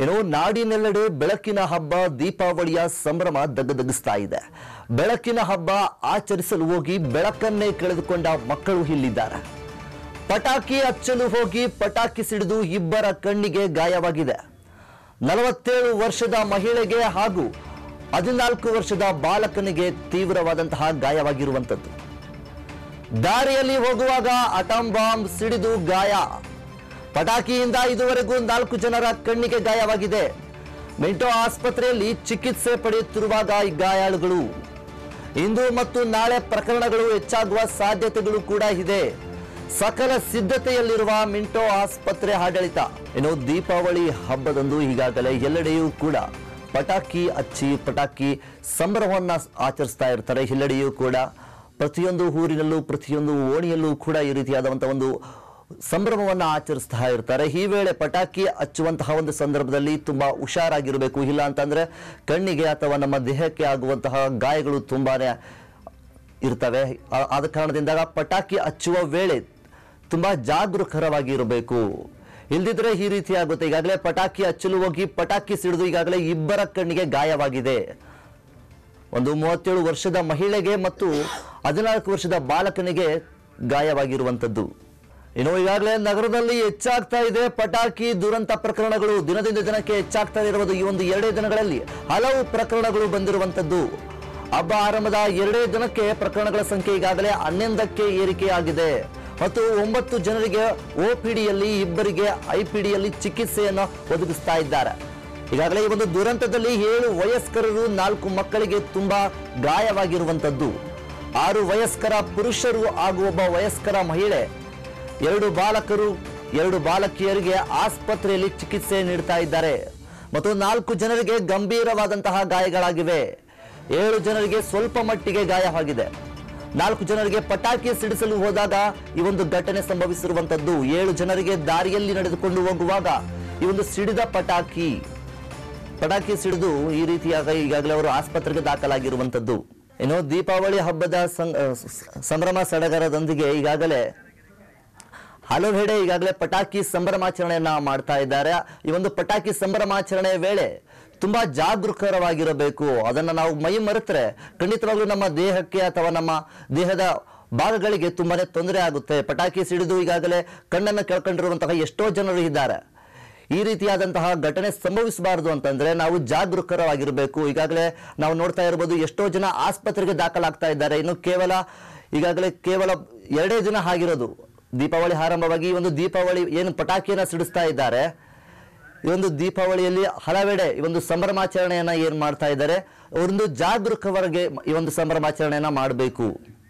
ಏನೋ ನಾಡಿನೆಲ್ಲೆಡೆ ಬೆಳಕಿನ ಹಬ್ಬ ದೀಪಾವಳಿಯ ಸಂಭ್ರಮ ದಗದಗಿಸ್ತಾ ಇದೆ. ಬೆಳಕಿನ ಹಬ್ಬ ಆಚರಿಸಲು ಹೋಗಿ ಬೆಳಕನ್ನೇ ಕಳೆದುಕೊಂಡ ಮಕ್ಕಳು ಇಲ್ಲಿದ್ದಾರೆ. ಪಟಾಕಿ ಹಚ್ಚಲು ಹೋಗಿ ಪಟಾಕಿ ಸಿಡಿದು ಇಬ್ಬರ ಕಣ್ಣಿಗೆ ಗಾಯವಾಗಿದೆ. 47 ವರ್ಷದ ಮಹಿಳೆಗೆ ಹಾಗೂ 14 ವರ್ಷದ ಬಾಲಕನಿಗೆ ತೀವ್ರವಾದಂತಹ ಗಾಯವಾಗಿರುವಂತದ್ದು. ದಾರಿಯಲ್ಲಿ ಹೋಗುವಾಗ ಅಟಂ ಬಾಂಬ್ ಸಿಡಿದು ಗಾಯ. ಪಟಾಕಿಯಿಂದ ಇದುವರೆಗೂ 4 ಜನರ ಕಣ್ಣಿಗೆ ಗಾಯವಾಗಿದೆ. ಮಿಂಟೋ ಆಸ್ಪತ್ರೆಯಲ್ಲಿ ಚಿಕಿತ್ಸೆ ಪಡೆಯುತ್ತಿರುವಾಗ ಈ ಗಾಯಾಳುಗಳು. ಇಂದು ಮತ್ತು ನಾಳೆ ಪ್ರಕರಣಗಳು ಹೆಚ್ಚಾಗುವ ಸಾಧ್ಯತೆಗಳು ಕೂಡ ಇದೆ. ಸಕಲ ಸಿದ್ಧತೆಯಲ್ಲಿರುವ ಮಿಂಟೋ ಆಸ್ಪತ್ರೆ ಆಡಳಿತ. ಇನ್ನು ದೀಪಾವಳಿ ಹಬ್ಬದಂದು ಈಗಾಗಲೇ ಎಲ್ಲೆಡೆಯೂ ಕೂಡ ಪಟಾಕಿ ಹಚ್ಚಿ ಪಟಾಕಿ ಸಂಭ್ರಮವನ್ನ ಆಚರಿಸ್ತಾ ಇರ್ತಾರೆ. ಎಲ್ಲೆಡೆಯೂ ಕೂಡ ಪ್ರತಿಯೊಂದು ಊರಿನಲ್ಲೂ ಪ್ರತಿಯೊಂದು ಓಣಿಯಲ್ಲೂ ಕೂಡ ಈ ರೀತಿಯಾದಂತಹ ಒಂದು ಸಂಭ್ರಮವನ್ನು ಆಚರಿಸ್ತಾ ಇರ್ತಾರೆ. ಈ ವೇಳೆ ಪಟಾಕಿ ಹಚ್ಚುವಂತಹ ಒಂದು ಸಂದರ್ಭದಲ್ಲಿ ತುಂಬಾ ಹುಷಾರಾಗಿರಬೇಕು. ಇಲ್ಲ ಅಂತಂದ್ರೆ ಕಣ್ಣಿಗೆ ಅಥವಾ ನಮ್ಮ ದೇಹಕ್ಕೆ ಆಗುವಂತಹ ಗಾಯಗಳು ತುಂಬಾನೇ ಇರ್ತವೆ. ಆದ ಕಾರಣದಿಂದ ಪಟಾಕಿ ಹಚ್ಚುವ ವೇಳೆ ತುಂಬಾ ಜಾಗರೂಕರಾಗಿ ಇರಬೇಕು. ಇಲ್ದಿದ್ರೆ ಈ ರೀತಿ ಆಗುತ್ತೆ. ಈಗಾಗಲೇ ಪಟಾಕಿ ಹಚ್ಚಲು ಹೋಗಿ ಪಟಾಕಿ ಸಿಡಿದು ಈಗಾಗಲೇ ಇಬ್ಬರ ಕಣ್ಣಿಗೆ ಗಾಯವಾಗಿದೆ. ಒಂದು 37 ವರ್ಷದ ಮಹಿಳೆಗೆ ಮತ್ತು 14 ವರ್ಷದ ಬಾಲಕನಿಗೆ ಗಾಯವಾಗಿರುವಂತದ್ದು. ಇನ್ನು ಈಗಾಗಲೇ ನಗರದಲ್ಲಿ ಹೆಚ್ಚಾಗ್ತಾ ಇದೆ ಪಟಾಕಿ ದುರಂತ ಪ್ರಕರಣಗಳು. ದಿನದಿಂದ ದಿನಕ್ಕೆ ಹೆಚ್ಚಾಗ್ತಾ ಇರುವುದು. ಈ ಒಂದು 2 ದಿನಗಳಲ್ಲಿ ಹಲವು ಪ್ರಕರಣಗಳು ಬಂದಿರುವಂತದ್ದು. ಹಬ್ಬ ಆರಂಭದ 2 ದಿನಕ್ಕೆ ಪ್ರಕರಣಗಳ ಸಂಖ್ಯೆ ಈಗಾಗಲೇ 11ಕ್ಕೆ ಏರಿಕೆಯಾಗಿದೆ ಮತ್ತು 9 ಜನರಿಗೆ OPDಯಲ್ಲಿ, ಇಬ್ಬರಿಗೆ IPDಯಲ್ಲಿ ಚಿಕಿತ್ಸೆಯನ್ನು ಒದಗಿಸ್ತಾ ಇದ್ದಾರೆ. ಈಗಾಗಲೇ ಈ ಒಂದು ದುರಂತದಲ್ಲಿ 7 ವಯಸ್ಕರರು, 4 ಮಕ್ಕಳಿಗೆ ತುಂಬಾ ಗಾಯವಾಗಿರುವಂತದ್ದು. 6 ವಯಸ್ಕರ ಪುರುಷರು ಹಾಗೂ 1 ವಯಸ್ಕರ ಮಹಿಳೆ, 2 ಬಾಲಕರು, 2 ಬಾಲಕಿಯರಿಗೆ ಆಸ್ಪತ್ರೆಯಲ್ಲಿ ಚಿಕಿತ್ಸೆ ನೀಡ್ತಾ ಇದ್ದಾರೆ ಮತ್ತು 4 ಜನರಿಗೆ ಗಂಭೀರವಾದಂತಹ ಗಾಯಗಳಾಗಿವೆ. 7 ಜನರಿಗೆ ಸ್ವಲ್ಪ ಮಟ್ಟಿಗೆ ಗಾಯವಾಗಿದೆ. 4 ಜನರಿಗೆ ಪಟಾಕಿ ಸಿಡಿಸಲು ಹೋದಾಗ ಈ ಒಂದು ಘಟನೆ ಸಂಭವಿಸಿರುವಂತದ್ದು. 7 ಜನರಿಗೆ ದಾರಿಯಲ್ಲಿ ನಡೆದುಕೊಂಡು ಹೋಗುವಾಗ ಈ ಒಂದು ಸಿಡಿದ ಪಟಾಕಿ ಸಿಡಿದು ಈ ರೀತಿಯಾಗಿ ಈಗಾಗಲೇ ಅವರು ಆಸ್ಪತ್ರೆಗೆ ದಾಖಲಾಗಿರುವಂತದ್ದು. ಇನ್ನು ದೀಪಾವಳಿ ಹಬ್ಬದ ಸಂಭ್ರಮ ಸಡಗರದೊಂದಿಗೆ ಈಗಾಗಲೇ ಹಲವೆಡೆ ಈಗಾಗಲೇ ಪಟಾಕಿ ಸಂಭ್ರಮಾಚರಣೆಯನ್ನ ಮಾಡ್ತಾ ಇದ್ದಾರೆ. ಈ ಒಂದು ಪಟಾಕಿ ಸಂಭ್ರಮಾಚರಣೆಯ ವೇಳೆ ತುಂಬಾ ಜಾಗರೂಕರಾಗಿರಬೇಕು. ಅದನ್ನ ನಾವು ಮೈ ಮರೆತರೆ ಖಂಡಿತವಾಗ್ಲೂ ನಮ್ಮ ದೇಹಕ್ಕೆ ಅಥವಾ ನಮ್ಮ ದೇಹದ ಭಾಗಗಳಿಗೆ ತುಂಬಾನೇ ತೊಂದರೆ ಆಗುತ್ತೆ. ಪಟಾಕಿ ಸಿಡಿದು ಈಗಾಗಲೇ ಕಣ್ಣನ್ನು ಕೆಳ್ಕೊಂಡಿರುವಂತಹ ಎಷ್ಟೋ ಜನರು ಇದ್ದಾರೆ. ಈ ರೀತಿಯಾದಂತಹ ಘಟನೆ ಸಂಭವಿಸಬಾರದು ಅಂತಂದ್ರೆ ನಾವು ಜಾಗರೂಕರಾಗಿರಬೇಕು. ಈಗಾಗಲೇ ನಾವು ನೋಡ್ತಾ ಇರಬಹುದು ಎಷ್ಟೋ ಜನ ಆಸ್ಪತ್ರೆಗೆ ದಾಖಲಾಗ್ತಾ ಇದ್ದಾರೆ. ಇನ್ನು ಈಗಾಗಲೇ ಕೇವಲ 2 ದಿನ ಆಗಿರೋದು ದೀಪಾವಳಿ ಆರಂಭವಾಗಿ. ಈ ಒಂದು ದೀಪಾವಳಿ ಏನು ಪಟಾಕಿಯನ್ನ ಸಿಡಿಸ್ತಾ ಇದ್ದಾರೆ, ಈ ಒಂದು ದೀಪಾವಳಿಯಲ್ಲಿ ಹಲವೆಡೆ ಈ ಒಂದು ಸಂಭ್ರಮಾಚರಣೆಯನ್ನ ಏನ್ ಮಾಡ್ತಾ ಇದ್ದಾರೆ, ಒಂದು ಜಾಗರೂಕವಾಗಿ ಈ ಒಂದು ಸಂಭ್ರಮಾಚರಣೆಯನ್ನ ಮಾಡಬೇಕು.